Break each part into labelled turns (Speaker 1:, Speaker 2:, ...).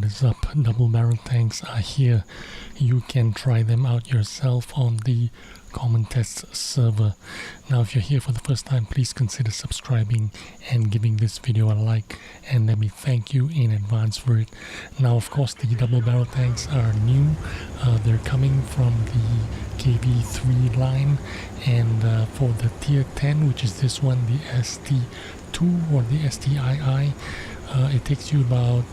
Speaker 1: is up? Double barrel tanks are here. You can try them out yourself on the common test server. Now if you're here for the first time, please consider subscribing and giving this video a like, and let me thank you in advance for it. Now of course the double barrel tanks are new. They're coming from the KV3 line, and for the tier 10, which is this one, the ST2 or the STII, it takes you about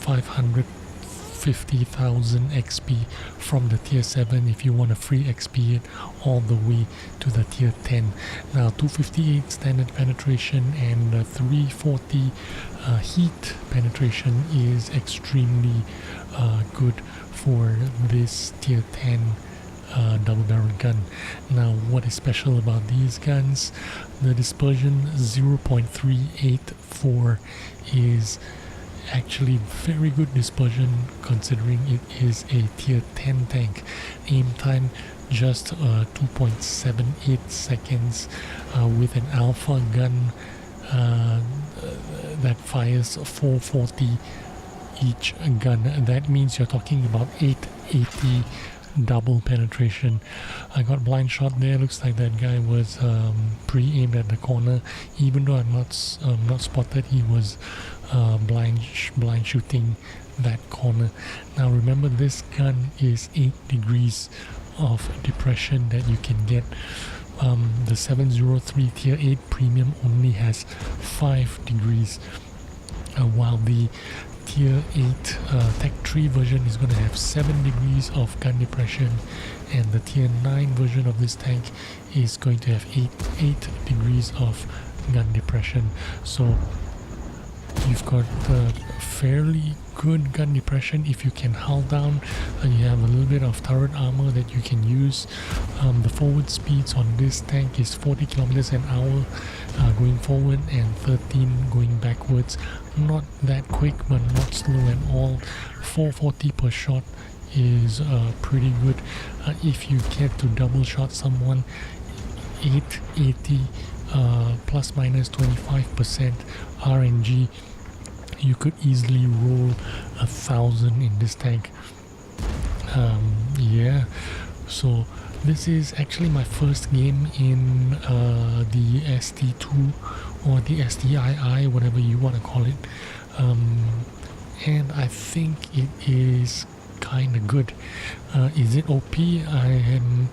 Speaker 1: 550,000 XP from the tier 7 if you want to free XP it all the way to the tier 10. Now 258 standard penetration and 340 heat penetration is extremely good for this tier 10 double barrel gun. Now what is special about these guns? The dispersion 0.384 is actually very good dispersion considering it is a tier 10 tank. Aim time just 2.78 seconds with an alpha gun that fires 440 each gun. That means you're talking about 880 double penetration. I got blind shot there. Looks like that guy was pre-aimed at the corner. Even though I'm not spotted, he was blind shooting that corner. Now remember, this gun is 8 degrees of depression that you can get. The 703 tier 8 premium only has 5 degrees, while the tier 8 Tech 3 version is going to have 7 degrees of gun depression, and the tier 9 version of this tank is going to have 8 degrees of gun depression. So you've got fairly good gun depression if you can hull down, and you have a little bit of turret armor that you can use. The forward speeds on this tank is 40 kilometers an hour going forward and 13 going backwards. Not that quick, but not slow at all. 440 per shot is pretty good. If you get to double shot someone, 880 plus minus 25% RNG, you could easily roll 1,000 in this tank. Yeah, so this is actually my first game in the ST2 or the STII, whatever you want to call it, and I think it is kind of good. Is it OP? I'm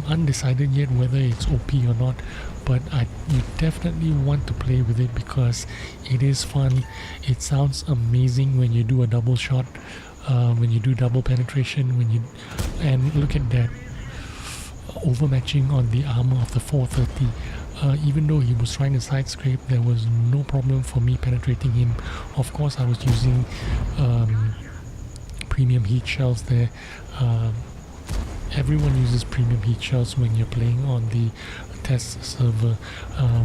Speaker 1: undecided yet whether it's OP or not, but you definitely want to play with it because it is fun. It sounds amazing when you do a double shot, when you do double penetration, and look at that overmatching on the armor of the 430. Even though he was trying to side scrape, there was no problem for me penetrating him. Of course I was using premium heat shells there. Everyone uses premium heat shells when you're playing on the test server.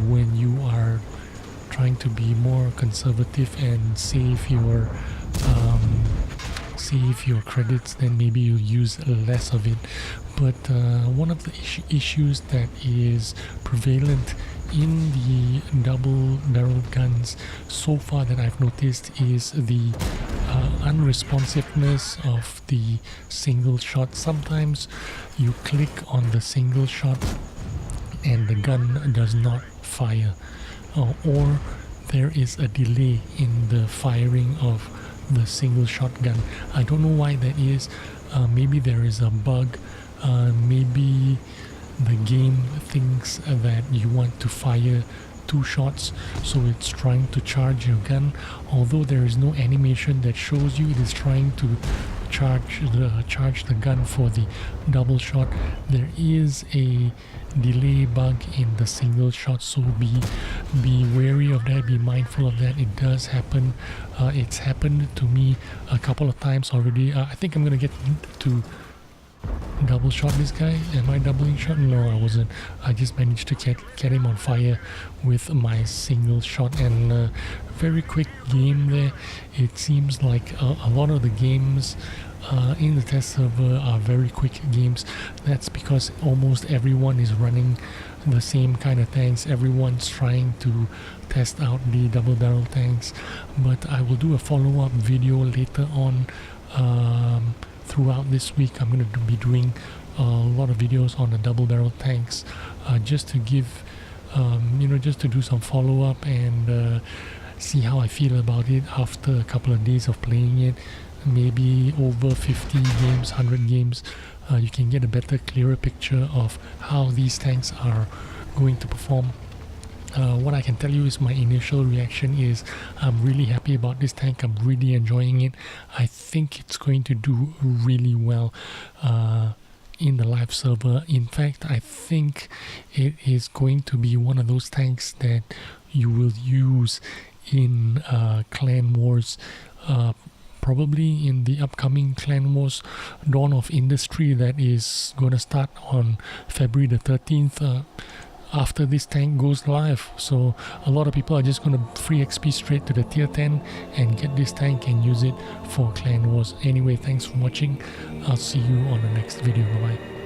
Speaker 1: When you are trying to be more conservative and save your credits, then maybe you'll use less of it. But one of the issues that is prevalent in the double barrel guns so far that I've noticed is the unresponsiveness of the single shot. Sometimes you click on the single shot and the gun does not fire, or there is a delay in the firing of the single shotgun. I don't know why that is. Maybe there is a bug. Maybe the game thinks that you want to fire 2 shots, so it's trying to charge your gun. Although there is no animation that shows you it is trying to charge the gun for the double shot, there is a delay bug in the single shot, so be wary of that, be mindful of that. It does happen. It's happened to me a couple of times already. I think I'm gonna get to double shot this guy. Am I doubling shot? No, I wasn't. I just managed to get him on fire with my single shot, and very quick game there. It seems like a lot of the games in the test server are very quick games. That's because almost everyone is running the same kind of tanks. Everyone's trying to test out the double barrel tanks, but I will do a follow-up video later on. Throughout this week I'm going to be doing a lot of videos on the double barrel tanks, just to give just to do some follow-up and see how I feel about it after a couple of days of playing it. Maybe over 50 games, 100 games, you can get a better, clearer picture of how these tanks are going to perform. What I can tell you is my initial reaction is I'm really happy about this tank. I'm really enjoying it. I think it's going to do really well in the live server. In fact, I think it is going to be one of those tanks that you will use in Clan Wars, probably in the upcoming Clan Wars Dawn of Industry that is going to start on February the 13th. After this tank goes live, so a lot of people are just going to free XP straight to the tier 10 and get this tank and use it for Clan Wars. Anyway, thanks for watching. I'll see you on the next video. Bye bye.